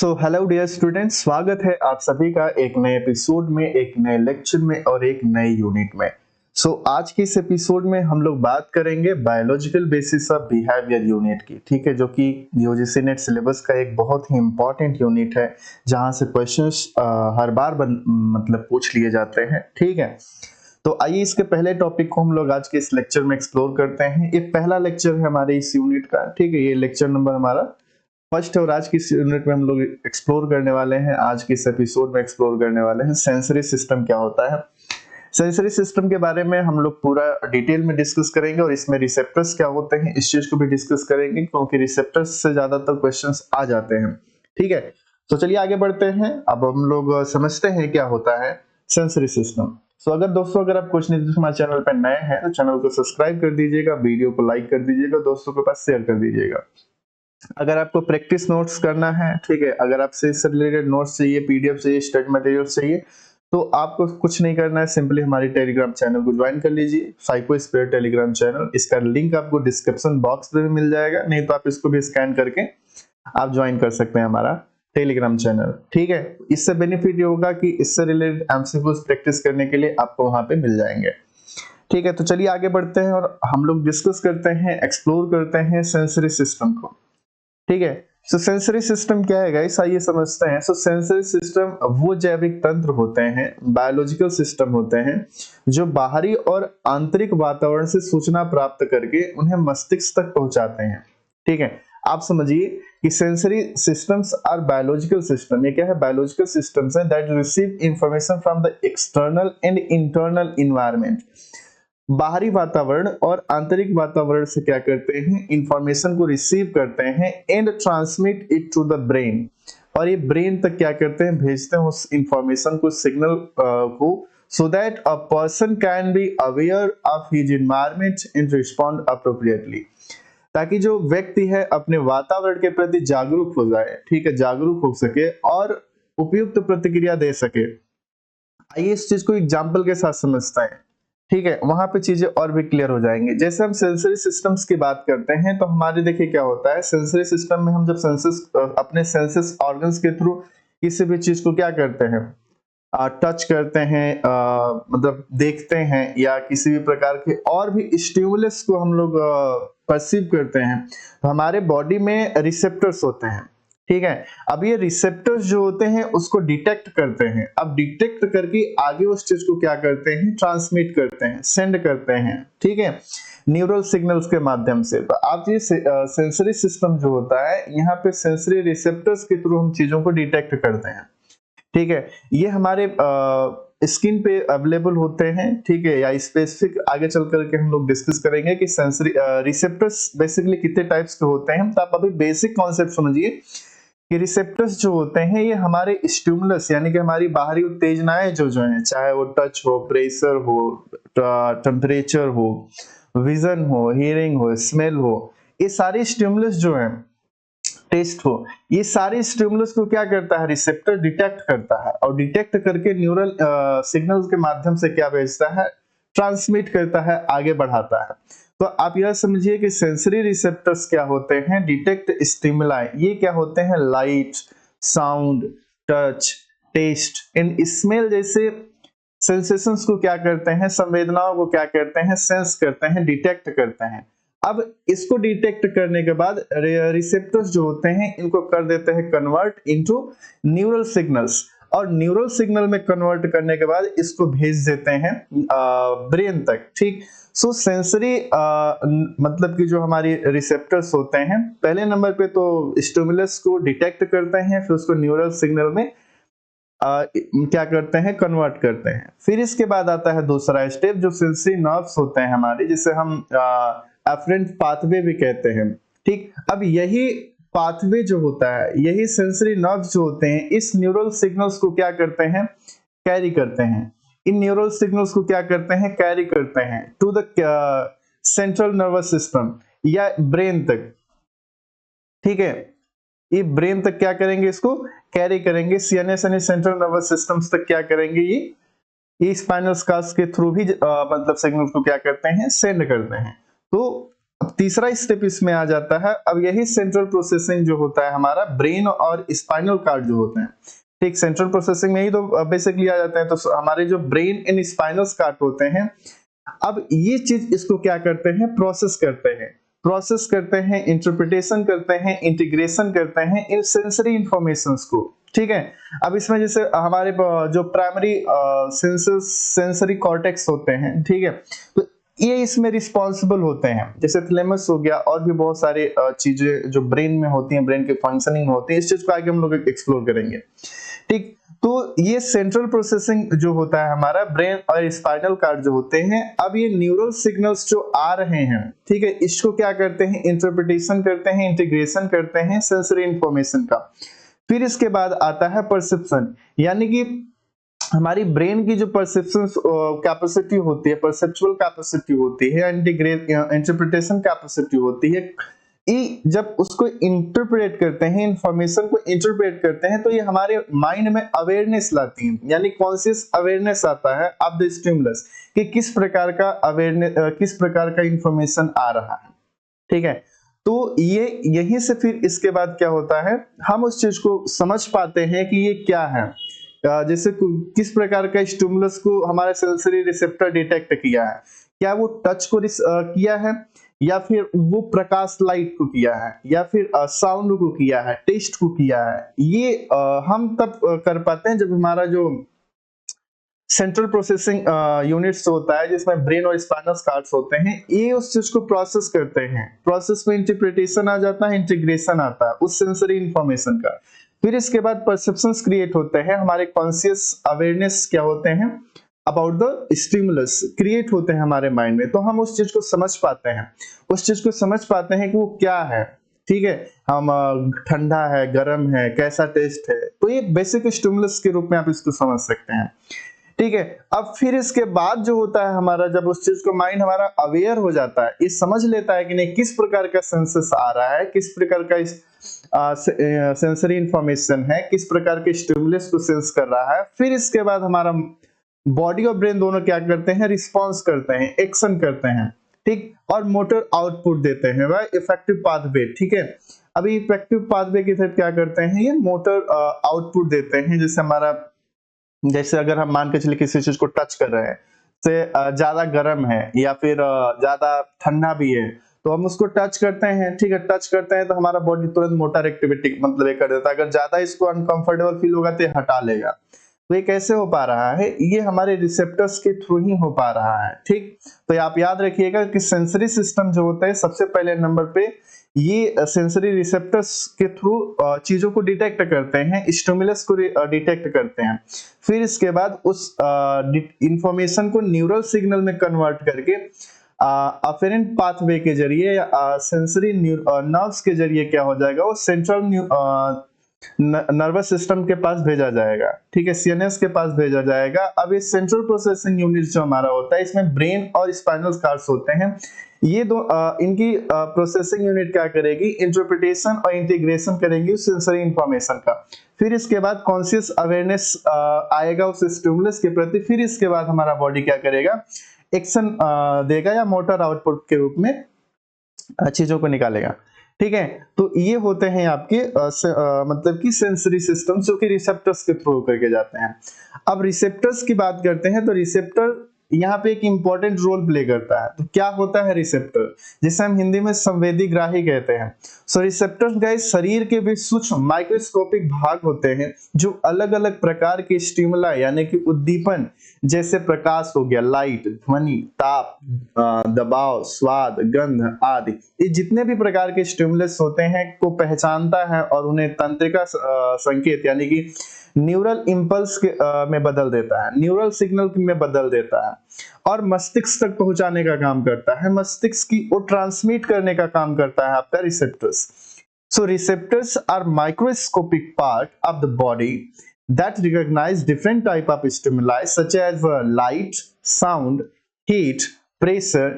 Hello dear students, स्वागत है आप सभी का एक नए एपिसोड में, एक नए लेक्चर में और एक नए यूनिट में। आज के इस एपिसोड में हम लोग बात करेंगे biological basis of behaviour unit की। ठीक है, जो कि यूजीसी नेट सिलेबस का एक बहुत ही इंपॉर्टेंट यूनिट है, जहां से क्वेश्चंस हर बार मतलब पूछ लिए जाते हैं। ठीक है, तो आइए इसके पहले टॉपिक को हम लोग आज के इस लेक्चर में एक्सप्लोर करते हैं। ये पहला लेक्चर है हमारे इस यूनिट का। ठीक है, ये लेक्चर नंबर हमारा फर्स्ट है और आज की इस यूनिट में हम लोग एक्सप्लोर करने वाले हैं, आज के इस एपिसोड में एक्सप्लोर करने वाले हैं सेंसरी सिस्टम क्या होता है। सेंसरी सिस्टम के बारे में हम लोग पूरा डिटेल में डिस्कस करेंगे और इसमें रिसेप्टर्स क्या होते हैं इस चीज को भी डिस्कस करेंगे, क्योंकि रिसेप्टर्स से ज्यादातर क्वेश्चंस आ जाते हैं। ठीक है, तो चलिए आगे बढ़ते हैं। अब हम लोग समझते हैं क्या होता है सेंसरी सिस्टम। अगर दोस्तों अगर आप कुछ नहीं हमारे चैनल पर नए हैं तो चैनल को सब्सक्राइब कर दीजिएगा, वीडियो को लाइक कर दीजिएगा, दोस्तों के पास शेयर कर दीजिएगा। अगर आपको प्रैक्टिस नोट्स करना है, ठीक है, अगर आपसे इससे रिलेटेड नोट्स चाहिए, पीडीएफ चाहिए, स्टडी मटेरियल चाहिए, तो आपको कुछ नहीं करना है, सिंपली हमारी टेलीग्राम चैनल को ज्वाइन कर लीजिए, साइकोस्फीयर टेलीग्राम चैनल। इसका लिंक आपको डिस्क्रिप्शन बॉक्स में भी मिल जाएगा, नहीं तो आप इसको भी स्कैन करके आप ज्वाइन कर सकते हैं हमारा टेलीग्राम चैनल। ठीक है, इससे बेनिफिट ये होगा कि इससे रिलेटेड एमसीक्यूज प्रैक्टिस करने के लिए आपको वहां पे मिल जाएंगे। ठीक है, तो चलिए आगे बढ़ते हैं और हम लोग डिस्कस करते हैं, एक्सप्लोर करते हैं सेंसरी सिस्टम को। ठीक है, सेंसरी सिस्टम क्या है गाइस, आइए समझते हैं। सेंसरी सिस्टम वो जैविक तंत्र होते हैं, बायोलॉजिकल सिस्टम होते हैं, जो बाहरी और आंतरिक वातावरण से सूचना प्राप्त करके उन्हें मस्तिष्क तक पहुंचाते हैं। ठीक है, आप समझिए कि sensory systems are biological system. ये क्या है? बायोलॉजिकल सिस्टम्स हैं that receive information from the external and internal environment. बाहरी वातावरण और आंतरिक वातावरण से क्या करते हैं? इंफॉर्मेशन को रिसीव करते हैं and transmit it to the brain, और ये ब्रेन तक क्या करते हैं? भेजते हैं उस इंफॉर्मेशन को, सिग्नल को, so that a person can be aware of his environment and respond appropriately, ताकि जो व्यक्ति है अपने वातावरण के प्रति जागरूक हो जाए। ठीक है, जागरूक हो सके और उपयुक्त प्रतिक्रिया दे सके। आइए इस चीज को एग्जाम्पल के साथ समझते हैं। ठीक है, वहां पे चीजें और भी क्लियर हो जाएंगी। जैसे हम सेंसरी सिस्टम्स की बात करते हैं तो हमारे देखिए क्या होता है, सेंसरी सिस्टम में हम जब सेंसस अपने सेंसस ऑर्गन्स के थ्रू किसी भी चीज को क्या करते हैं? टच करते हैं, मतलब देखते हैं, या किसी भी प्रकार के और भी स्टिमुलस को हम लोग परसीव करते हैं, तो हमारे बॉडी में रिसेप्टर्स होते हैं। ठीक है, अब ये रिसेप्टर्स जो होते हैं उसको डिटेक्ट करते हैं। अब डिटेक्ट करके आगे उस चीज को क्या करते हैं? ट्रांसमिट करते हैं, सेंड करते हैं। ठीक है, न्यूरल सिग्नल्स के माध्यम से। तो आप ये सेंसरी सिस्टम जो होता है, यहाँ पे सेंसरी रिसेप्टर्स के थ्रू हम चीजों को डिटेक्ट करते हैं। ठीक है, ये हमारे स्किन पे अवेलेबल होते हैं। ठीक है, या स्पेसिफिक आगे चल करके हम लोग डिस्कस करेंगे कि सेंसरी रिसेप्टर्स बेसिकली कितने टाइप्स के होते हैं। तो आप अभी बेसिक कॉन्सेप्ट समझिए कि रिसेप्टर्स जो होते हैं ये हमारे स्टिमुलस, यानी कि हमारी बाहरी उत्तेजनाएं जो जो हैं, चाहे वो टच हो, प्रेशर हो, टेम्परेचर हो, विजन हो, हियरिंग हो, स्मेल हो, ये सारी स्टिमुलस जो हैं, टेस्ट हो, ये सारे स्टिमुलस को क्या करता है? रिसेप्टर डिटेक्ट करता है, और डिटेक्ट करके न्यूरल सिग्नल्स के माध्यम से क्या भेजता है? ट्रांसमिट करता है, आगे बढ़ाता है। तो आप यह समझिए कि सेंसरी रिसेप्टर्स क्या होते हैं? Detect stimuli. ये क्या होते हैं? Light, sound, touch, taste and smell जैसे सेंसेशंस को क्या करते हैं? संवेदनाओं को क्या करते हैं? सेंस करते हैं, डिटेक्ट करते हैं। अब इसको डिटेक्ट करने के बाद रिसेप्टर्स जो होते हैं इनको कर देते हैं कन्वर्ट इनटू न्यूरल सिग्नल्स, और न्यूरल सिग्नल में कन्वर्ट करने के बाद इसको भेज देते हैं ब्रेन तक। ठीक, सेंसरी मतलब कि जो हमारी रिसेप्टर्स होते हैं, पहले नंबर पे तो स्टिमुलस को डिटेक्ट करते हैं, फिर उसको न्यूरल सिग्नल में क्या करते हैं? कन्वर्ट करते हैं। फिर इसके बाद आता है दूसरा स्टेप, जो सेंसरी नर्व्स होते हैं हमारे, जिसे हम एफरेंट पाथवे भी कहते हैं। ठीक, अब यही पाथवे जो होता है, यही सेंसरी नर्व्स जो होते हैं, इस न्यूरल सिग्नल्स को क्या करते हैं? कैरी करते हैं। इन न्यूरल सिग्नल्स को क्या करते हैं? कैरी करते हैं to the central nervous system या ब्रेन तक। ठीक है, ये ब्रेन तक क्या करेंगे? इसको कैरी करेंगे। सीएनएस यानी सेंट्रल नर्वस सिस्टम्स तक क्या करेंगे? ये स्पाइनल कॉर्ड के थ्रू भी मतलब सिग्नल को क्या करते हैं? सेंड करते हैं। तो अब तीसरा स्टेप इसमें आ जाता है। अब यही सेंट्रल प्रोसेसिंग जो होता है हमारा ब्रेन और स्पाइनल कार्ड जो होते हैं, ठीक, सेंट्रल प्रोसेसिंग में ही तो बेसिकली आ जाते हैं। तो हमारे जो ब्रेन इन स्पाइनल कार्ड होते हैं, अब ये चीज इसको क्या करते हैं, प्रोसेस करते हैं, इंटरप्रिटेशन करते हैं, इंटीग्रेशन करते हैं इन सेंसरी इंफॉर्मेशंस को, ठीक है। अब इसमें जैसे हमारे जो प्राइमरी सेंसरी कॉर्टेक्स होते हैं, ठीक है, तो ये इसमें रिस्पॉन्सिबल होते हैं, जैसे थैलेमस हो गया, और भी बहुत सारे चीजें जो ब्रेन में होती हैं, ब्रेन के फंक्शनिंग में होती है। इस चीज को आगे हम लोग एक्सप्लोर करेंगे, ठीक। तो ये सेंट्रल प्रोसेसिंग जो होता है हमारा ब्रेन और स्पाइनल कार्ड जो होते हैं, अब ये न्यूरल सिग्नल्स जो आ रहे हैं, ठीक है, इसको क्या करते हैं, इंटरप्रिटेशन करते हैं, इंटीग्रेशन करते हैं सेंसरी इंफॉर्मेशन का। फिर इसके बाद आता है परसेप्शन, यानी कि हमारी ब्रेन की जो परसेप्शन कैपेसिटी होती है, परसेप्चुअल कैपेसिटी होती है, इंटरप्रिटेशन कैपेसिटी होती है, जब उसको इंटरप्रेट करते हैं, इंफॉर्मेशन को इंटरप्रेट करते हैं, तो ये हमारे माइंड में अवेयरनेस लाती हैं, यानी कॉन्शियस अवेयरनेस आता है ऑफ द स्टिमुलस कि किस प्रकार का अवेयरनेस, किस प्रकार का इंफॉर्मेशन आ रहा है, ठीक है। तो ये यहीं से फिर इसके बाद क्या होता है, हम उस चीज को समझ पाते हैं कि ये क्या है। जैसे किस प्रकार का स्टिमुलस को हमारे सेंसरी रिसेप्टर डिटेक्ट किया है, क्या वो टच को किया है, या फिर वो प्रकाश लाइट को किया है, या फिर साउंड को किया है, टेस्ट को किया है। ये हम तब कर पाते हैं जब हमारा जो सेंट्रल प्रोसेसिंग यूनिट्स होता है, जिसमें ब्रेन और स्पाइनल कार्ड्स होते हैं, ये उस चीज को प्रोसेस करते हैं। प्रोसेस में इंटरप्रिटेशन आ जाता है, इंटीग्रेशन आता है उस सेंसरी इंफॉर्मेशन का। फिर इसके बाद परसेप्शंस क्रिएट होते हैं, हमारे कॉन्शियस अवेयरनेस क्या होते हैं अबाउट द स्टिमुलस क्रिएट होते हैं हमारे माइंड में, तो हम उस चीज को समझ पाते हैं, उस चीज को समझ पाते हैं कि वो क्या है, ठीक है। हम ठंडा है, गर्म है, कैसा टेस्ट है, तो ये बेसिक स्टिमुलस के रूप में आप इसको समझ सकते हैं, ठीक है। अब फिर इसके बाद जो होता है हमारा, जब उस चीज को माइंड हमारा अवेयर हो जाता है, ये समझ लेता है कि नहीं किस प्रकार का सेंसेस आ रहा है, किस प्रकार का सेंसरी इंफॉर्मेशन है, किस प्रकार के स्टिमुलस को सेंस कर रहा है, फिर इसके बाद हमारा बॉडी और ब्रेन दोनों क्या करते हैं, रिस्पॉन्स करते हैं, एक्शन करते हैं, ठीक, और मोटर आउटपुट देते हैं, वह इफेक्टिव पाथवे, ठीक है। अभी इफेक्टिव पाथवे की तरफ क्या करते हैं, ये मोटर आउटपुट देते हैं। जैसे हमारा, जैसे अगर हम मान के चले किसी चीज को टच कर रहे हैं, से ज्यादा गर्म है या फिर ज्यादा ठंडा भी है, तो हम उसको टच करते हैं, ठीक है, टच करते हैं तो हमारा बॉडी तुरंत मोटर एक्टिविटी मतलब ये कर देता है। अगर ज्यादा इसको अनकंफर्टेबल फील होगा तो ये हटा लेगा। तो ये कैसे हो पा रहा है, ये हमारे रिसेप्टर्स के थ्रू ही हो पा रहा है, ठीक। तो आप याद रखिएगा कि सेंसरी सिस्टम जो होता है, सबसे पहले नंबर पे ये सेंसरी रिसेप्टर्स के थ्रू चीजों को डिटेक्ट करते हैं, स्टिमुलस को डिटेक्ट करते हैं। फिर इसके बाद उस इंफॉर्मेशन को न्यूरल सिग्नल में कन्वर्ट करके अफेरेंट पाथवे के जरिए, सेंसरी नर्व्स के जरिए क्या हो जाएगा, वो सेंट्रल नर्वस सिस्टम के पास भेजा जाएगा, ठीक है, सीएनएस के पास भेजा जाएगा। अब ये सेंट्रल प्रोसेसिंग यूनिट जो हमारा होता है, इसमें ब्रेन और स्पाइनल कार्ड्स होते हैं। ये दो इनकी प्रोसेसिंग यूनिट क्या करेगी, इंटरप्रिटेशन और इंटीग्रेशन करेंगी उस सेंसरी इंफॉर्मेशन का। फिर इसके बाद कॉन्शियस अवेयरनेस आएगा उस स्टिमुलस के प्रति। फिर इसके बाद हमारा बॉडी क्या करेगा, एक्शन देगा या मोटर आउटपुट के रूप में चीजों को निकालेगा, ठीक है। तो ये होते हैं आपके मतलब कि सेंसरी सिस्टम जो कि रिसेप्टर्स के थ्रू करके जाते हैं। अब रिसेप्टर्स की बात करते हैं, तो रिसेप्टर यहाँ पे एक इंपॉर्टेंट रोल प्ले करता है। तो क्या होता है रिसेप्टर, जिसे हम हिंदी में संवेदी ग्राही कहते हैं। सो रिसेप्टर्स गाइस शरीर के भी सूक्ष्म माइक्रोस्कोपिक भाग होते हैं, जो अलग अलग प्रकार के स्टिमुला यानी कि उद्दीपन, जैसे प्रकाश हो गया, लाइट, ध्वनि, ताप, दबाव, स्वाद, गंध आदि, ये जितने भी प्रकार के स्टिमुलस होते हैं को पहचानता है और उन्हें तंत्रिका संकेत यानी कि न्यूरल इंपल्स में बदल देता है, न्यूरल सिग्नल में बदल देता है और मस्तिष्क तक पहुंचाने का काम करता है, मस्तिष्क की वो ट्रांसमिट करने का काम करता है आपका receptors. So receptors are microscopic part of the body that recognize different type of stimuli such as light, sound, heat, pressure,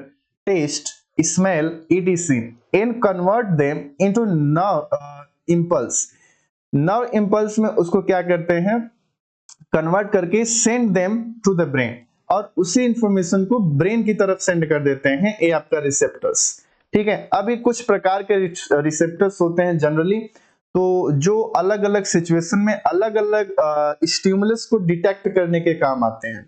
taste, smell, etc. and convert them into nerve impulse. Nerve impulse में उसको क्या करते हैं, convert करके send them to the brain और उसी information को brain की तरफ सेंड कर देते हैं, ये आपका रिसेप्टर्स, ठीक है। अभी कुछ प्रकार के रिसेप्टर्स होते हैं जनरली, तो जो अलग अलग सिचुएशन में अलग अलग स्टिमुलस को डिटेक्ट करने के काम आते हैं।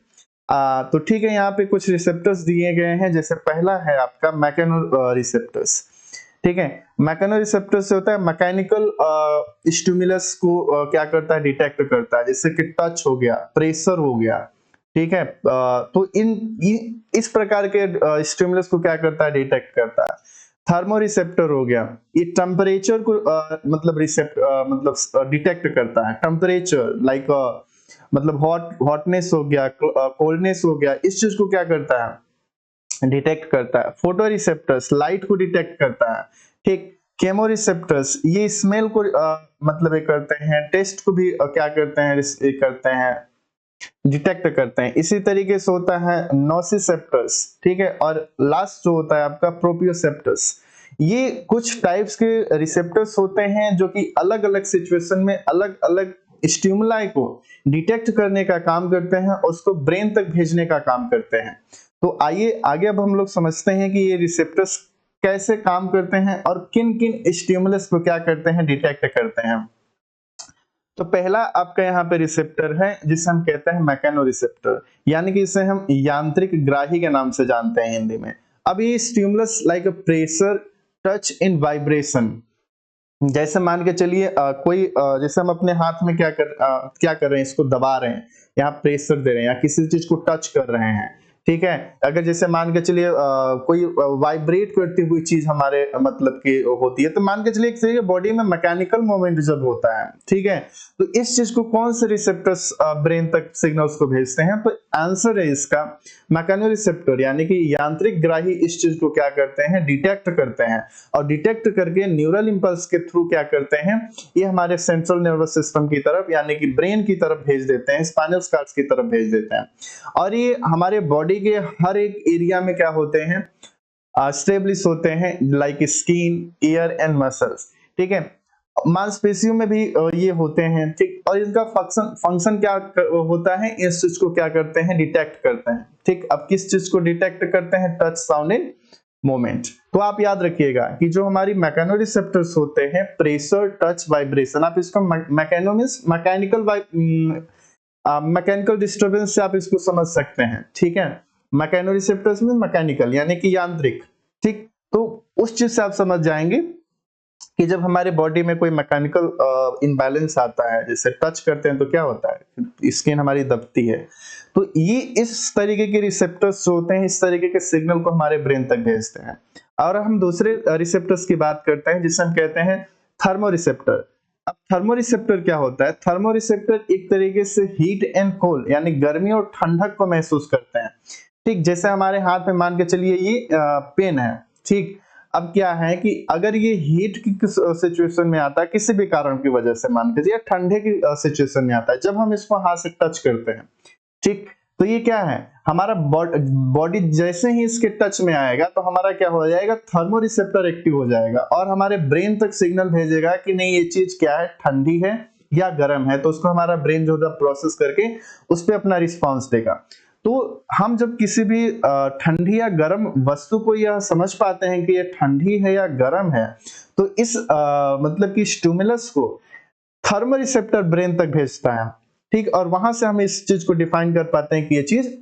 तो ठीक है, यहाँ पे कुछ रिसेप्टर्स दिए गए हैं। जैसे पहला है आपका मैकेनो रिसेप्टर्स। ठीक है, मैकेनो रिसेप्टर से होता है मैकेनिकल स्टिमुलस को क्या करता है, डिटेक्ट करता है, जैसे कि टच हो गया, प्रेशर हो गया। ठीक है, तो इस प्रकार के स्टिमुलस को क्या करता है, डिटेक्ट करता है। थर्मो रिसेप्टर हो गया, ये टेम्परेचर को मतलब डिटेक्ट करता है। टेम्परेचर लाइक मतलब हॉटनेस हो गया, कोल्डनेस हो गया, इस चीज को क्या करता है, डिटेक्ट करता है। फोटो रिसेप्टर्स लाइट को डिटेक्ट करता है। ठीक, केमो रिसेप्टर्स ये स्मेल को मतलब ये करते हैं, टेस्ट को भी क्या करते हैं, करते हैं, डिटेक्ट करते हैं। इसी तरीके से होता है नोसिसेप्टर्स। ठीक है, और लास्ट जो होता है आपका प्रोपियोसेप्टर्स। ये कुछ टाइप्स के रिसेप्टर्स होते हैं जो कि अलग अलग सिचुएशन में अलग अलग स्टिमुलाई को डिटेक्ट करने का काम करते हैं, उसको ब्रेन तक भेजने का काम करते हैं। तो आइए आगे अब हम लोग समझते हैं कि ये रिसेप्टर्स कैसे काम करते हैं और किन किन स्टिमुलस को क्या करते हैं, डिटेक्ट करते हैं। तो पहला आपका यहाँ पे रिसेप्टर है जिसे हम कहते हैं मैकेनो रिसेप्टर, यानी कि इसे हम यांत्रिक ग्राही के नाम से जानते हैं हिंदी में। अब ये stimulus like pressure, touch in vibration, जैसे मान के चलिए कोई जैसे हम अपने हाथ में क्या कर रहे हैं, इसको दबा रहे हैं, यहाँ प्रेशर दे रहे हैं या किसी चीज को टच कर रहे हैं। ठीक है, अगर जैसे मान के चलिए कोई वाइब्रेट करती हुई चीज हमारे मतलब की होती है, तो मान के चलिए एक तरीके बॉडी में मैकेनिकल मूवमेंट जब होता है, ठीक है, तो इस चीज को कौन से रिसेप्टर्स ब्रेन तक सिग्नल्स को भेजते हैं, तो आंसर है इसका मैकेनो रिसेप्टर, यानी कि यांत्रिक ग्राही इस चीज को क्या करते हैं, डिटेक्ट करते हैं, और डिटेक्ट करके न्यूरल इंपल्स के थ्रू क्या करते हैं, ये हमारे सेंट्रल नर्वस सिस्टम की तरफ यानी कि ब्रेन की तरफ भेज देते हैं, स्पाइनल कॉर्ड की तरफ भेज देते हैं। और ये हमारे बॉडी के हर एक एरिया में क्या होते हैं, स्टेब्लिश होते हैं, like skin, year and muscles. ठीक है, मांसपेशियों में भी ये होते हैं। ठीक, और इनका फंक्शन क्या होता है, इस चीज को क्या करते हैं, डिटेक्ट करते हैं। ठीक, अब किस चीज को डिटेक्ट करते हैं, टच, साउंड एंड मोमेंट। तो आप याद रखिएगा कि जो हमारी मैकेनो रिसेप्टर्स होते हैं, प्रेशर, टच, वाइब्रेशन, आप इसको मैकेनो मींस मैकेनिकल डिस्टरबेंस से आप इसको समझ सकते हैं। ठीक है, मैकेनो रिसेप्टर्स में मैकेनिकल यानी कि यांत्रिक। ठीक, तो उस चीज से आप समझ जाएंगे कि जब हमारे बॉडी में कोई मैकेनिकल इनबैलेंस आता है, जैसे टच करते हैं तो क्या होता है, स्किन हमारी दबती है, तो ये इस तरीके के रिसेप्टर्स जो होते हैं, इस तरीके के सिग्नल को हमारे ब्रेन तक भेजते हैं। और हम दूसरे रिसेप्टर्स की बात करते हैं जिसे हम कहते हैं थर्मो रिसेप्टर। अब थर्मो रिसेप्टर क्या होता है, थर्मो रिसेप्टर एक तरीके से हीट एंड कोल्ड यानी गर्मी और ठंडक को महसूस करते हैं। ठीक, जैसे हमारे हाथ में मान के चलिए ये पेन है। ठीक, अब क्या है कि अगर ये हीट की सिचुएशन में आता है, किसी भी कारण की वजह से, मान के चलिए ठंडे की सिचुएशन में आता है, जब हम इसको हाथ से टच करते हैं, ठीक, तो ये क्या है, हमारा बॉडी जैसे ही इसके टच में आएगा तो हमारा क्या हो जाएगा, थर्मो रिसेप्टर एक्टिव हो जाएगा और हमारे ब्रेन तक सिग्नल भेजेगा कि नहीं ये चीज क्या है, ठंडी है या गर्म है, तो उसको हमारा ब्रेन जो है प्रोसेस करके उस पर अपना रिस्पॉन्स देगा। तो हम जब किसी भी ठंडी या गर्म वस्तु को यह समझ पाते हैं कि ये ठंडी है या गर्म है, तो इस मतलब कि स्टिमुलस को थर्मल रिसेप्टर ब्रेन तक भेजता है। ठीक, और वहां से हम इस चीज को डिफाइन कर पाते हैं कि ये चीज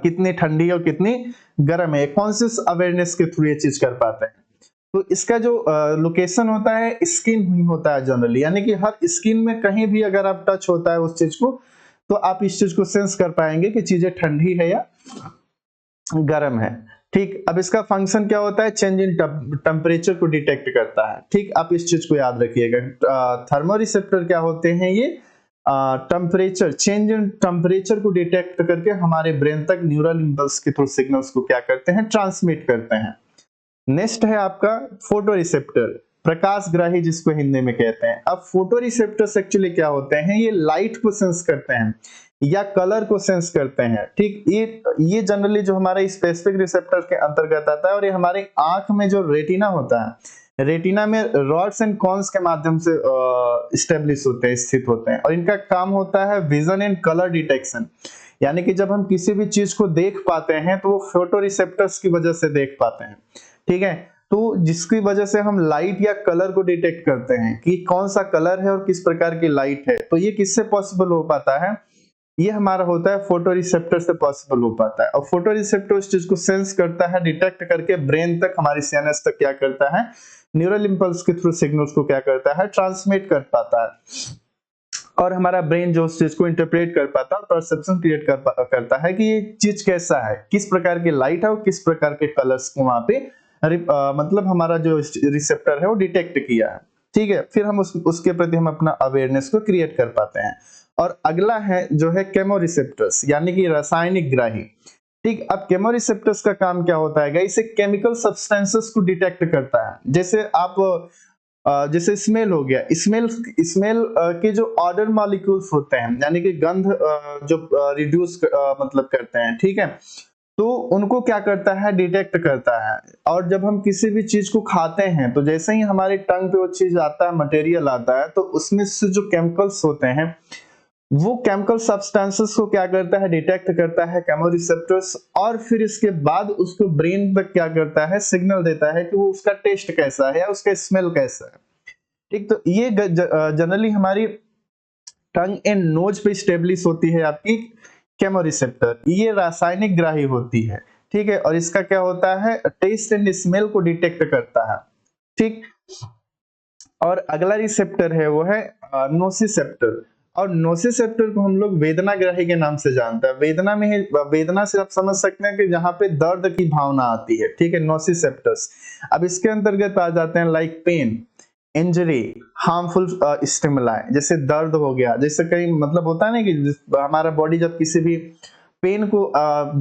कितनी ठंडी है और कितनी गर्म है, कॉन्शियस अवेयरनेस के थ्रू ये चीज कर पाते हैं। तो इसका जो लोकेशन होता है स्किन ही होता है जनरली, यानी कि हर स्किन में कहीं भी अगर आप टच होता है उस चीज को, तो आप इस चीज को सेंस कर पाएंगे कि चीजें ठंडी है या गर्म है। ठीक, अब इसका फंक्शन क्या होता है, चेंज इन टेम्परेचर को डिटेक्ट करता है। ठीक, आप इस चीज को याद रखिएगा, थर्मो रिसेप्टर क्या होते हैं, ये टेम्परेचर, चेंज इन टेम्परेचर को डिटेक्ट करके हमारे ब्रेन तक न्यूरल इंपल्स के थ्रू सिग्नल्स को क्या करते हैं, ट्रांसमिट करते हैं। नेक्स्ट है आपका फोटो रिसेप्टर, प्रकाशग्राही जिसको हिंदी में कहते हैं। अब फोटो रिसेप्टर्स एक्चुअली क्या होते हैं, ये लाइट को सेंस करते हैं या कलर को सेंस करते हैं। ठीक, ये जनरली जो हमारे स्पेसिफिक रिसेप्टर के अंतर्गत आता है, और ये हमारे आंख में जो रेटिना होता है, रेटिना में रॉड्स एंड कॉन्स के माध्यम से स्टेब्लिश होते हैं, स्थित होते हैं, और इनका काम होता है विजन एंड कलर डिटेक्शन, यानी कि जब हम किसी भी चीज को देख पाते हैं तो वो फोटो रिसेप्टर्स की वजह से देख पाते हैं। ठीक है। तो जिसकी वजह से हम लाइट या कलर को डिटेक्ट करते हैं कि कौन सा कलर है और किस प्रकार की लाइट है। तो ये किससे पॉसिबल हो पाता है, ये हमारा होता है फोटो रिसेप्टर से पॉसिबल हो पाता है। और फोटो रिसेप्टर उस चीज को सेंस करता है, डिटेक्ट करके ब्रेन तक, हमारी सीएनएस तक क्या करता है, न्यूरल इंपल्स के थ्रू सिग्नल्स को क्या करता है, ट्रांसमिट कर पाता है। और हमारा ब्रेन जो उस चीज को इंटरप्रेट कर पाता है, परसेप्शन क्रिएट करता है कि ये चीज कैसा है, किस प्रकार की लाइट है और किस प्रकार के कलर्स को वहां पे मतलब हमारा जो रिसेप्टर है वो डिटेक्ट किया है। ठीक है, फिर हम उसके प्रति हम अपना अवेयरनेस को क्रिएट कर पाते हैं। और अगला है जो है केमोरिसेप्टर्स, यानी कि रासायनिक ग्राही। ठीक, अब केमोरिसेप्टर्स का काम क्या होता है, इसे केमिकल सब्सटेंसेस को डिटेक्ट करता है। जैसे आप जैसे स्मेल हो गया, स्मेल के जो ऑर्डर मॉलिक्यूल्स होते हैं, यानी कि गंध जो रिड्यूस मतलब करते हैं, ठीक है, तो उनको क्या करता है, डिटेक्ट करता है। और जब हम किसी भी चीज को खाते हैं तो जैसे ही हमारे टंग पे वो चीज आता है, मटेरियल आता है, तो उसमें से जो केमिकल्स होते हैं, वो केमिकल सब्सटेंसेस को क्या करता है, डिटेक्ट करता है केमोरिसेप्टर्स। और फिर इसके बाद उसको ब्रेन तक क्या करता है, सिग्नल देता है कि वो उसका टेस्ट कैसा है या उसका स्मेल कैसा है। ठीक, तो ये जनरली हमारी टंग एंड नोज पे स्टेब्लिश होती है आपकी केमोरिसेप्टर, ये रासायनिक ग्राही होती है। ठीक है, और इसका क्या होता है, टेस्ट एंड स्मेल को डिटेक्ट करता है। ठीक, और अगला रिसेप्टर है वो है नोसिसेप्टर। और नोसिसेप्टर को हम लोग वेदना ग्राही के नाम से जानते हैं। वेदना में वेदना से आप समझ सकते हैं कि जहां पे दर्द की भावना आती है। ठीक है, नोसिसेप्टर्स। अब इसके अंतर्गत आ जाते हैं like pain, injury, harmful stimuli, जैसे दर्द हो गया, जैसे कहीं मतलब होता है ना कि हमारा बॉडी जब किसी भी पेन को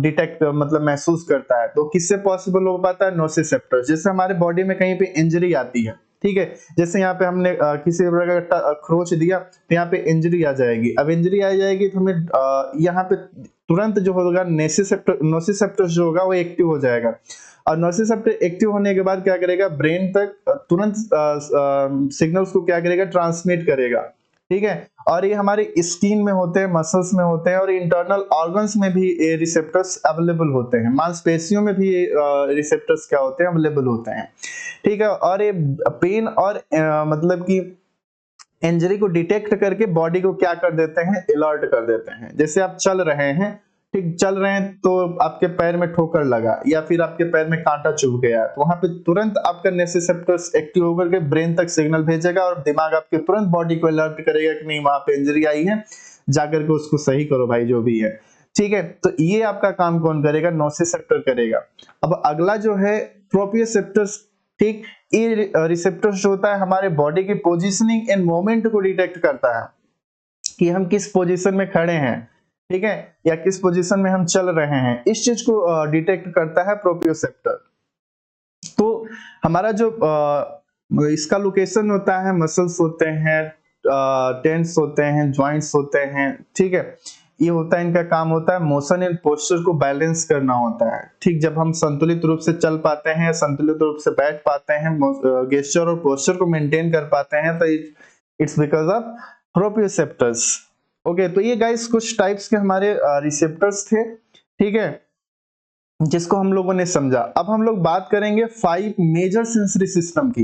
डिटेक्ट मतलब महसूस करता है, तो किससे पॉसिबल हो पाता है, नोसिसेप्टर। जैसे हमारे बॉडी में कहीं पे इंजरी आती है, ठीक है, जैसे यहाँ पे हमने किसी प्रकार का खरोच दिया तो यहाँ पे इंजरी आ जाएगी। अब इंजरी आ जाएगी तो हमें यहाँ पे तुरंत जो होगा नोसिसेप्टर जो होगा वो एक्टिव हो जाएगा। और नोसिसेप्टर एक्टिव होने के बाद क्या करेगा, ब्रेन तक तुरंत सिग्नल्स को क्या करेगा, ट्रांसमिट करेगा। ठीक है, और ये हमारे स्किन में होते हैं, मसल्स में होते हैं, और इंटरनल ऑर्गन्स में भी ये रिसेप्टर्स अवेलेबल होते हैं। मांसपेशियों में भी ये रिसेप्टर्स क्या होते हैं, अवेलेबल होते हैं। ठीक है, और ये पेन और मतलब कि इंजरी को डिटेक्ट करके बॉडी को क्या कर देते हैं, अलर्ट कर देते हैं। जैसे आप चल रहे हैं, ठीक, चल रहे हैं तो आपके पैर में ठोकर लगा या फिर आपके पैर में कांटा चुभ गया, तो वहां पे तुरंत आपका नोसिसेप्टर्स एक्टिव होकर के ब्रेन तक सिग्नल भेजेगा और दिमाग आपके तुरंत बॉडी को अलर्ट करेगा कि नहीं वहां पे इंजरी आई है, जाकर के उसको सही करो भाई, जो भी है। ठीक है, तो ये आपका काम कौन करेगा, नोसिसेप्टर करेगा। अब अगला जो है प्रोप्रियोसेप्टर्स। ठीक, ये रिसेप्टर्स जो होता है हमारे बॉडी की पोजीशनिंग एंड मोमेंट को डिटेक्ट करता है कि हम किस पोजीशन में खड़े हैं, ठीक है, या किस पोजीशन में हम चल रहे हैं, इस चीज को डिटेक्ट करता है प्रोप्रियोसेप्टर। तो हमारा जो इसका लोकेशन होता है, मसल्स होते हैं, टेंस होते हैं, जॉइंट्स होते हैं, ठीक है, ये होता है, इनका काम होता है मोशन एंड पोस्चर को बैलेंस करना होता है। ठीक, जब हम संतुलित रूप से चल पाते हैं, संतुलित रूप से बैठ पाते हैं, गेस्चर और पोस्चर को मेंटेन कर पाते हैं, तो it's because of proprioceptors. Okay, तो ये गाइस कुछ टाइप्स के हमारे रिसेप्टर्स थे, ठीक है, जिसको हम लोगों ने समझा। अब हम लोग बात करेंगे 5 मेजर सेंसरी सिस्टम की,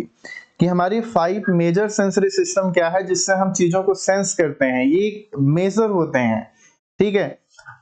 कि हमारी 5 मेजर सेंसरी सिस्टम क्या है जिससे हम चीजों को सेंस करते हैं, ये मेजर होते हैं। ठीक है,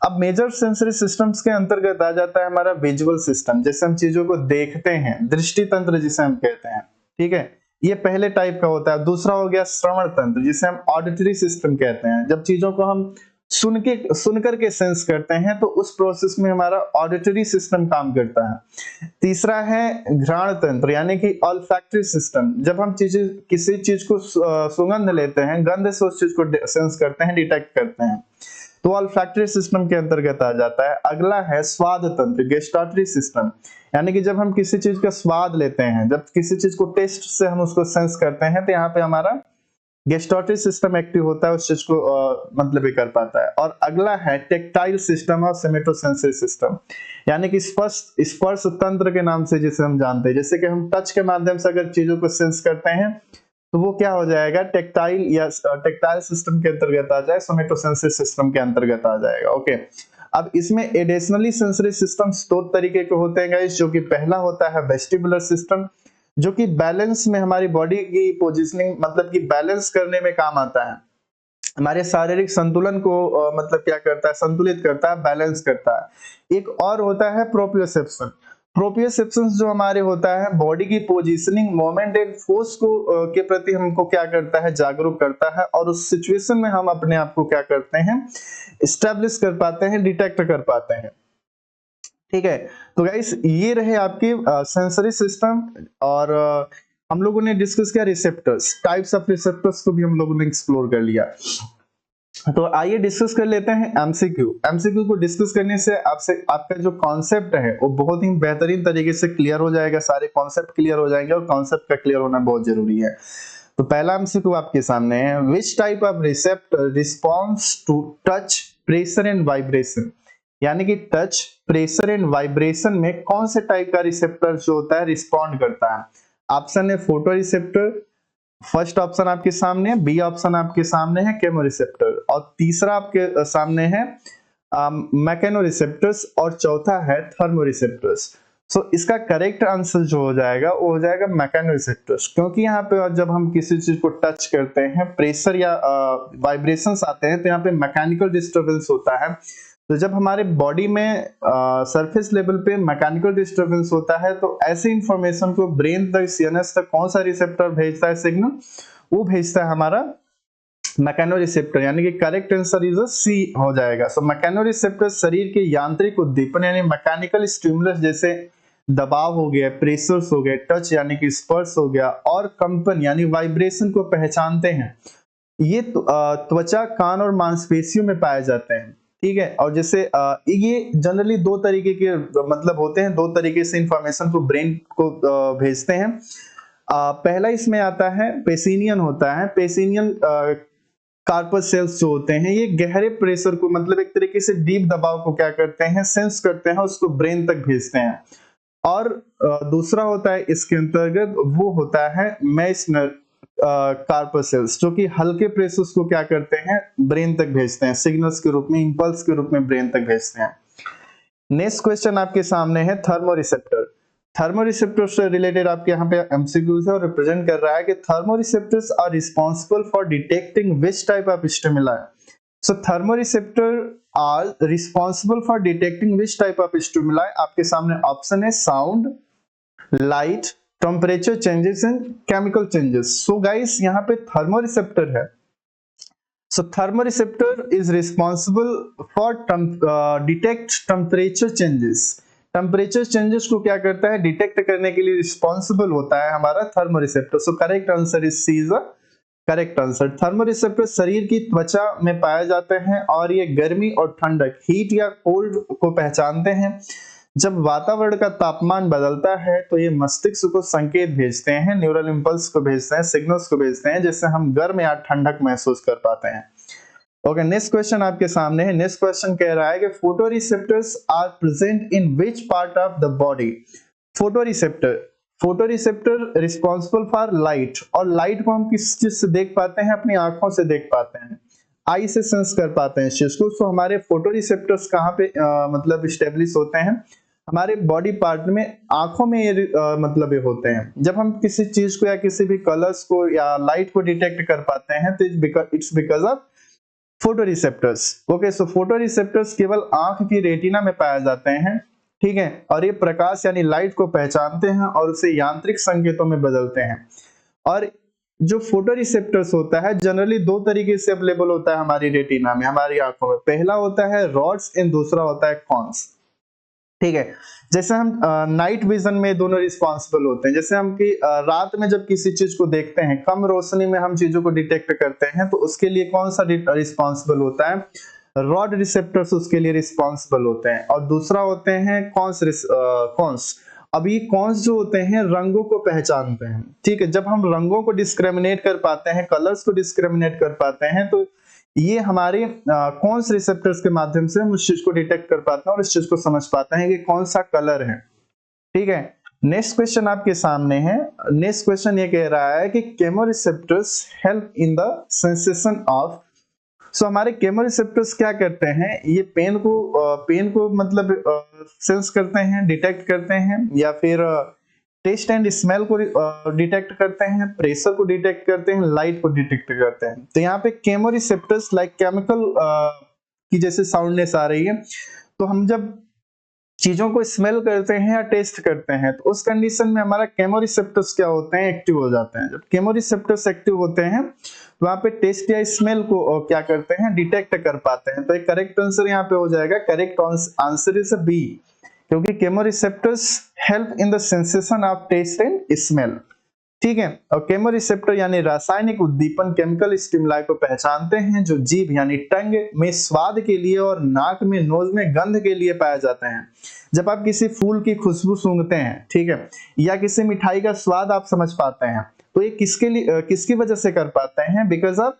अब मेजर सेंसरी सिस्टम्स के अंतर्गत आ जाता है हमारा विजुअल सिस्टम, जैसे हम चीजों को देखते हैं, दृष्टि तंत्र जिसे हम कहते हैं। ठीक है, ये पहले टाइप का होता है। दूसरा हो गया श्रवण तंत्र, जिसे हम ऑडिटरी सिस्टम कहते हैं, जब चीजों को हम सुन करके सेंस करते हैं, तो उस प्रोसेस में हमारा ऑडिटरी सिस्टम काम करता है। तीसरा है घ्राण तंत्र, यानी कि ऑल्फैक्टरी सिस्टम, जब हम किसी चीज को सुगंध लेते हैं, गंध से उस चीज को सेंस करते हैं, डिटेक्ट करते हैं, तो ऑल्फैक्टरी सिस्टम के अंतर्गत आ जाता है। अगला है स्वाद तंत्र, गेस्टाटरी सिस्टम, यानी कि जब हम किसी चीज का स्वाद लेते हैं, जब किसी चीज को टेस्ट से हम उसको सेंस करते हैं, तो यहाँ पे हमारा गेस्टाटरी सिस्टम एक्टिव होता है, उस चीज को मतलब ये कर पाता है। और अगला है टेक्टाइल सिस्टम और सेमेटोसेंसरी सिस्टम, यानी कि स्पर्श तंत्र के नाम से जिसे हम जानते हैं। जैसे कि हम टच के माध्यम से अगर चीजों को सेंस करते हैं, तो वो क्या हो जाएगा, टेक्टाइल या टेक्टाइल सिस्टम के अंतर्गत आ जाए, सोमेटोसेंसरी सिस्टम के अंतर्गत आ जाएगा। ओके, अब इसमें एडिशनली सेंसरी सिस्टम्स दो तरीके के होते हैं गाइस, जो कि पहला होता है वेस्टिबुलर सिस्टम, जो कि बैलेंस में हमारी बॉडी की पोजीशनिंग मतलब कि बैलेंस करने में काम आता है, हमारे शारीरिक संतुलन को मतलब क्या करता है, संतुलित करता है, बैलेंस करता है। एक और होता है प्रोप्रियोसेप्शन। प्रोप्रियोसेप्शन जो हमारे होता है बॉडी की पोजीशनिंग, मोमेंट एंड फोर्स को के प्रति हमको क्या करता है, जागरूक करता है, और उस सिचुएशन में हम अपने आप को क्या करते हैं, एस्टेब्लिश कर पाते हैं, डिटेक्ट कर पाते हैं। ठीक है, तो गाइस ये रहे आपके सेंसरी सिस्टम, और हम लोगों ने डिस्कस किया रिसेप्टर्स, टाइप्स ऑफ रिसेप्टर्स को भी हम लोगों ने एक्सप्लोर कर लिया। तो आइए डिस्कस कर लेते हैं एमसीक्यू। एमसीक्यू को डिस्कस करने से आपसे आपका जो कॉन्सेप्ट है वो बहुत ही बेहतरीन तरीके से क्लियर हो जाएगा, सारे कॉन्सेप्ट क्लियर हो जाएंगे, और कॉन्सेप्ट का क्लियर होना बहुत जरूरी है। तो पहला एमसीक्यू आपके सामने है, which type of receptor response to touch, pressure and vibration, यानी कि टच, प्रेशर एंड वाइब्रेशन में कौन से टाइप का रिसेप्टर जो होता है रिस्पॉन्ड करता है। ऑप्शन है फोटो रिसेप्टर, फर्स्ट ऑप्शन आपके सामने है, बी ऑप्शन आपके सामने है केमो रिसेप्टर, और तीसरा आपके सामने है मैकेनो रिसेप्टर्स, और चौथा है थर्मो रिसेप्टर्स। सो इसका करेक्ट आंसर जो हो जाएगा वो हो जाएगा मैकेनो रिसेप्टर्स, क्योंकि यहाँ पे जब हम किसी चीज को टच करते हैं, प्रेशर या वाइब्रेशंस आते हैं, तो यहाँ पे मैकेनिकल डिस्टर्बेंस होता है। तो जब हमारे बॉडी में सरफेस लेवल पे मैकेनिकल डिस्टर्बेंस होता है, तो ऐसे इंफॉर्मेशन को ब्रेन तक, सीएनएस तक कौन सा रिसेप्टर भेजता है सिग्नल, वो भेजता है हमारा मैकेनो रिसेप्टर, यानी कि करेक्ट आंसर इज सी हो जाएगा। सो मैकेनो रिसेप्टर शरीर के यांत्रिक उद्दीपन यानी मैकेनिकल स्टिमुलस, जैसे दबाव हो गया, प्रेशर्स हो गए, टच यानी कि स्पर्श हो गया, और कंपन यानी वाइब्रेशन को पहचानते हैं। ये त्वचा, कान और मांसपेशियों में पाए जाते हैं। ठीक है, और जैसे ये जनरली दो तरीके के मतलब होते हैं, दो तरीके से इंफॉर्मेशन को ब्रेन को भेजते हैं। पहला इसमें आता है पेसिनियन होता है, पेसिनियन कार्पस सेल्स जो होते हैं, ये गहरे प्रेशर को मतलब एक तरीके से डीप दबाव को क्या करते हैं, सेंस करते हैं, उसको ब्रेन तक भेजते हैं। और दूसरा होता है इसके अंतर्गत, वो होता है मेसनर कार्पसेल्स, जो कि हल्के प्रेशर्स को क्या करते हैं, ब्रेन तक भेजते हैं, सिग्नल्स के रूप में, इंपल्स के रूप में ब्रेन तक भेजते हैं। नेक्स्ट क्वेश्चन आपके सामने है थर्मोरिसेप्टर। थर्मोरिसेप्टर से रिलेटेड आपके यहाँ पे एमसीक्यूज है, और रिप्रेजेंट कर रहा है कि thermoreceptors are responsible for detecting which type of stimuli. So thermoreceptor are responsible for detecting which type of stimuli. आपके सामने ऑप्शन है sound, light, temperature changes and chemical changes. So guys यहाँ पे थर्मोरिसेप्टर है। So thermoreceptor is responsible for detect temperature changes. Temperature changes को क्या करता है, डिटेक्ट करने के लिए रिस्पॉन्सिबल होता है हमारा thermoreceptor. So correct answer is C is correct answer. Thermoreceptor शरीर की त्वचा में पाए जाते हैं, और ये गर्मी और ठंडक, हीट या कोल्ड को पहचानते हैं। जब वातावरण का तापमान बदलता है तो ये मस्तिष्क को संकेत भेजते हैं, न्यूरल इंपल्स को भेजते हैं, सिग्नल्स को भेजते हैं, जिससे हम गर्म या ठंडक महसूस कर पाते हैं। ओके, नेक्स्ट क्वेश्चन आपके सामने है। नेक्स्ट क्वेश्चन कह रहा है कि photoreceptors are present in which part of the body. Photoreceptor responsible for light, और लाइट को हम किस चीज से देख पाते हैं, अपनी आंखों से देख पाते हैं, आई से सेंस कर पाते हैं इस चीज को। सो हमारे फोटोरिसेप्टर्स कहाँ पे मतलब स्टेब्लिश होते हैं, हमारे बॉडी पार्ट में, आंखों में ये मतलब ये होते हैं। जब हम किसी चीज को या किसी भी कलर्स को या लाइट को डिटेक्ट कर पाते हैं, तो it's because of photoreceptors. Okay, so photoreceptors केवल आंख की रेटिना में पाए जाते हैं। ठीक है, और ये प्रकाश यानी लाइट को पहचानते हैं और उसे यांत्रिक संकेतों में बदलते हैं। और जो फोटोरिसेप्टर्स होता है जनरली दो तरीके से अवेलेबल होता है हमारी रेटिना में, हमारी आंखों में। पहला होता है रॉड्स एंड दूसरा होता है कॉन्स। ठीक है, जैसे हम नाइट विजन में दोनों रिस्पॉन्सिबल होते हैं। जैसे हम कि रात में जब किसी चीज को देखते हैं, कम रोशनी में हम चीजों को डिटेक्ट करते हैं, तो उसके लिए कौन सा रिस्पॉन्सिबल होता है, रॉड रिसेप्टर्स उसके लिए रिस्पॉन्सिबल होते हैं। और दूसरा होते हैं कॉन्स। अब ये कॉन्स जो होते हैं रंगों को पहचानते हैं। ठीक है, जब हम रंगों को डिस्क्रिमिनेट कर पाते हैं, कलर्स को डिस्क्रिमिनेट कर पाते हैं, तो ये हमारे कॉन्स रिसेप्टर्स के माध्यम से हम उस चीज को डिटेक्ट कर पाते हैं और इस चीज को समझ पाते हैं कि कौन सा कलर है। ठीक है, नेक्स्ट क्वेश्चन आपके सामने है। नेक्स्ट क्वेश्चन ये कह रहा है कि chemoreceptors help in the sensation of so हमारे केमोरिसेप्टर्स क्या करते हैं, ये पेन को मतलब सेंस करते हैं, डिटेक्ट करते हैं, या फिर टेस्ट एंड स्मेल को डिटेक्ट करते हैं, प्रेशर को डिटेक्ट करते हैं, लाइट को डिटेक्ट करते हैं। तो यहाँ पे केमोरिसेप्टर्स लाइक केमिकल की जैसे साउंडनेस आ रही है, तो हम जब चीजों को स्मेल करते हैं या टेस्ट करते हैं तो उस कंडीशन में हमारा केमोरिसेप्टर्स क्या होते हैं, एक्टिव हो जाते हैं। जब केमोरिसेप्टर्स एक्टिव होते हैं तो वहां पे टेस्ट या स्मेल को क्या करते हैं, डिटेक्ट कर पाते हैं। तो एक करेक्ट आंसर यहाँ पे हो जाएगा, करेक्ट आंसर इज बी, क्योंकि chemoreceptors help in the sensation of taste and smell. ठीक है, और केमोरिसेप्टर यानी रासायनिक उद्दीपन केमिकल स्टिमुलाई को पहचानते हैं जो जीभ यानी टंग में स्वाद के लिए और नाक में नोज में गंध के लिए पाए जाते हैं। जब आप किसी फूल की खुशबू सूंघते हैं, ठीक है, या किसी मिठाई का स्वाद आप समझ पाते हैं, तो ये किसकी वजह से कर पाते हैं, बिकॉज ऑफ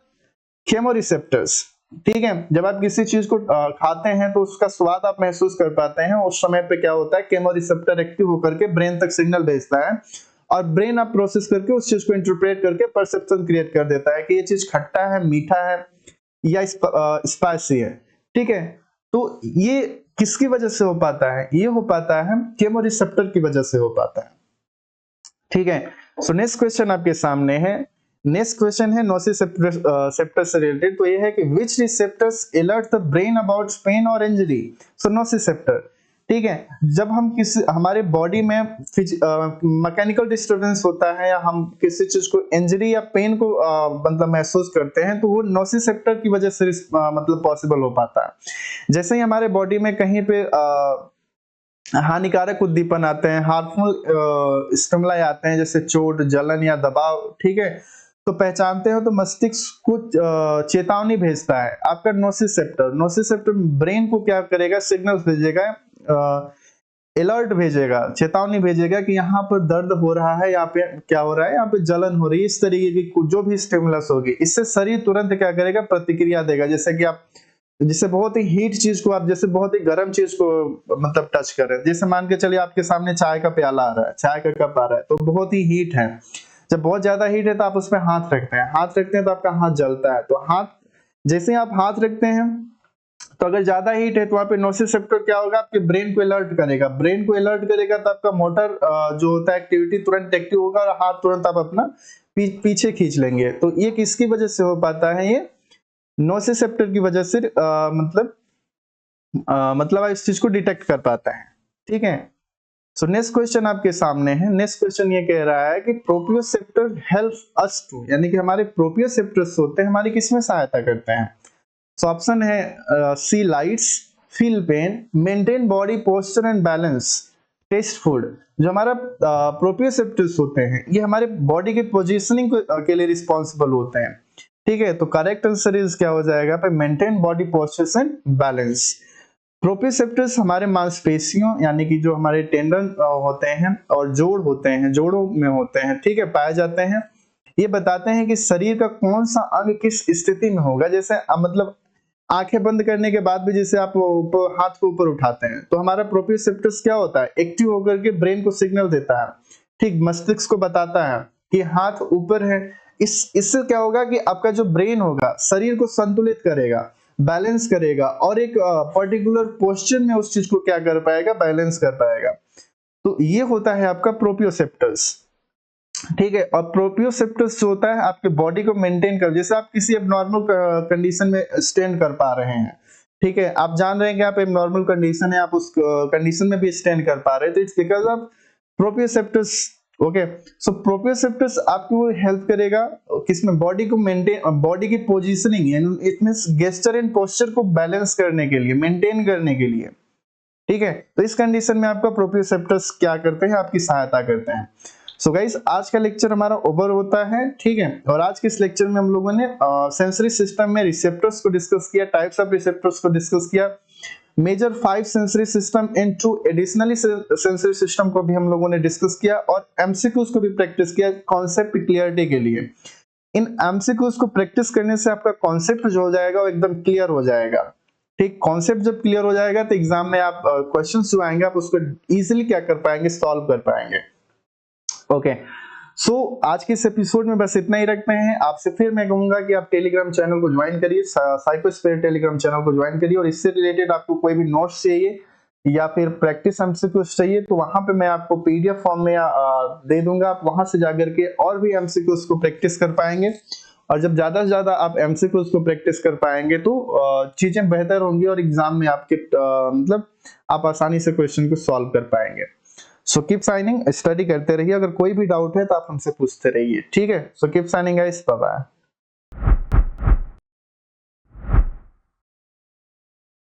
केमोरिसेप्टर्स। ठीक है, जब आप किसी चीज को खाते हैं तो उसका स्वाद आप महसूस कर पाते हैं, उस समय पे क्या होता है, केमोरिसेप्टर एक्टिव होकर के ब्रेन तक सिग्नल भेजता है और ब्रेन आप प्रोसेस करके उस चीज को इंटरप्रेट करके परसेप्शन क्रिएट कर देता है कि ये चीज खट्टा है, मीठा है या स्पाइसी है। ठीक है, तो ये किसकी वजह से हो पाता है, ये हो पाता है केमोरिसेप्टर की वजह से हो पाता है। ठीक है, सो नेक्स्ट क्वेश्चन आपके सामने है। नेक्स्ट क्वेश्चन है नोसिसेप्टर से रिलेटेड, तो ये है कि which receptors alert the brain about pain और इंजरी। सो नोसिसेप्टर, ठीक है, जब हम किसी हमारे बॉडी में मैकेनिकल डिस्टरबेंस होता है या हम किसी चीज को इंजरी या पेन को मतलब महसूस करते हैं, तो वो नोसिसेप्टर की वजह से मतलब पॉसिबल हो पाता है। जैसे ही हमारे बॉडी में कहीं पे हानिकारक उद्दीपन आते हैं, हार्मफुल स्टिमुलाई आते हैं, जैसे चोट, जलन या दबाव, ठीक है, तो पहचानते हो तो मस्तिष्क को चेतावनी भेजता है आपका नोसिसेप्टर ब्रेन को क्या करेगा, सिग्नल्स भेजेगा, अलर्ट भेजेगा, चेतावनी भेजेगा कि यहाँ पर दर्द हो रहा है, यहाँ पे क्या हो रहा है, यहाँ पे जलन हो रही है। इस तरीके की जो भी स्टिमुलस होगी, इससे शरीर तुरंत क्या करेगा, प्रतिक्रिया देगा। जैसे कि आप जिससे बहुत ही हीट चीज को आप जैसे बहुत ही गर्म चीज को मतलब टच कर रहे हैं, जैसे मान के चलिए आपके सामने चाय का प्याला आ रहा है, चाय का कप आ रहा है, तो बहुत ही हीट है। जब बहुत ज्यादा हीट है तो आप उसमें हाथ रखते हैं तो आपका हाथ जलता है। तो हाथ जैसे ही आप हाथ रखते हैं तो अगर ज्यादा हीट है तो वहां पे नोसिसेप्टर क्या होगा, आपके ब्रेन को अलर्ट करेगा। तो आपका मोटर जो होता है एक्टिविटी तुरंत एक्टिव होगा और हाथ तुरंत आप अपना पीछे खींच लेंगे। तो ये किसकी वजह से हो पाता है, ये नोसिसेप्टर की वजह से मतलब इस चीज को डिटेक्ट कर पाता है। ठीक है, सो नेक्स्ट क्वेश्चन आपके सामने है। नेक्स्ट क्वेश्चन ये कह रहा है कि प्रोप्रियोसेप्टर हेल्प अस टू, यानी कि हमारे प्रोप्रियोसेप्टर्स होते हैं हमारी किसमें सहायता करते हैं। सो ऑप्शन है see lights, feel pain, maintain body posture and balance, taste food. जो हमारा प्रोप्रियोसेप्टर्स होते हैं ये हमारे बॉडी के पोजीशनिंग के लिए रिस्पॉन्सिबल होते हैं। ठीक है, तो करेक्ट आंसर इज क्या हो जाएगा पे, maintain body posture and balance. Proprioceptors हमारे मांसपेशियों यानी कि जो हमारे टेंडन होते हैं और जोड़ होते हैं, जोड़ों में होते हैं, ठीक है, पाए जाते हैं। ये बताते हैं कि शरीर का कौन सा अंग किस स्थिति में होगा। जैसे मतलब आंखें बंद करने के बाद भी जैसे आप हाथ को ऊपर उठाते हैं तो हमारा प्रोप्रियोसेप्टर्स क्या होता है, एक्टिव होकर के ब्रेन को सिग्नल देता है, ठीक, मस्तिष्क को बताता है कि हाथ ऊपर है। इससे क्या होगा कि आपका जो ब्रेन होगा शरीर को संतुलित करेगा, बैलेंस करेगा और एक पर्टिकुलर पोस्चर में उस चीज को क्या कर पाएगा, बैलेंस कर पाएगा। तो ये होता है आपका प्रोप्रियोसेप्टर्स। ठीक है, और प्रोप्रियोसेप्टर्स जो होता है आपके बॉडी को मेंटेन कर, जैसे आप किसी एबनॉर्मल कंडीशन में स्टैंड कर पा रहे हैं, ठीक है, आप जान रहे हैं कि आप एबनॉर्मल कंडीशन है, आप उस कंडीशन में भी स्टैंड कर पा रहे हैं, तो it's because of proprioceptors. Okay, so proprioceptors आपको हेल्प करेगा किसमें, बॉडी को मेंटेन, बॉडी की positioning, it means gesture and posture को बैलेंस करने के लिए, मेंटेन करने के लिए। ठीक है, तो इस कंडीशन में आपका प्रोप्रियोसेप्टर्स क्या करते हैं, आपकी सहायता करते हैं। सो गाइस, आज का लेक्चर हमारा ओवर होता है। ठीक है, और आज के इस लेक्चर में हम लोगों ने सेंसरी सिस्टम में रिसेप्टर्स को डिस्कस किया, टाइप्स ऑफ रिसेप्टर्स को डिस्कस किया, major 5 sensory system in 2 additionally sensory system को भी हम लोगों ने डिस्कस किया और एमसीक्यूज को भी प्रैक्टिस किया कॉन्सेप्ट क्लियरिटी के लिए। इन एमसीक्यूज को प्रैक्टिस करने से आपका कॉन्सेप्ट जो हो जाएगा वो एकदम क्लियर हो जाएगा। ठीक, कॉन्सेप्ट जब क्लियर हो जाएगा तो एग्जाम में आप क्वेश्चंस जो आएंगे आप उसको इजीली क्या कर पाएंगे, सॉल्व कर पाएंगे। ओके, आज के इस एपिसोड में बस इतना ही रखते हैं। आपसे फिर मैं कहूंगा कि आप टेलीग्राम चैनल को ज्वाइन करिए, साइकोस्फीयर टेलीग्राम चैनल को ज्वाइन करिए, और इससे रिलेटेड आपको कोई भी नोट्स चाहिए या फिर प्रैक्टिस एमसीक्यूज चाहिए तो वहां पे मैं आपको पीडीएफ फॉर्म में दे दूंगा। आप वहां से जाकर के और भी एमसीक्यूज को प्रैक्टिस कर पाएंगे, और जब ज्यादा से ज्यादा आप एमसीक्यूज को प्रैक्टिस कर पाएंगे तो चीजें बेहतर होंगी और एग्जाम में आपके मतलब आप आसानी से क्वेश्चन को सॉल्व कर पाएंगे। सो कीप साइनिंग, स्टडी करते रहिए, अगर कोई भी डाउट है तो आप हमसे पूछते रहिए, ठीक है। So keep shining guys, bye bye.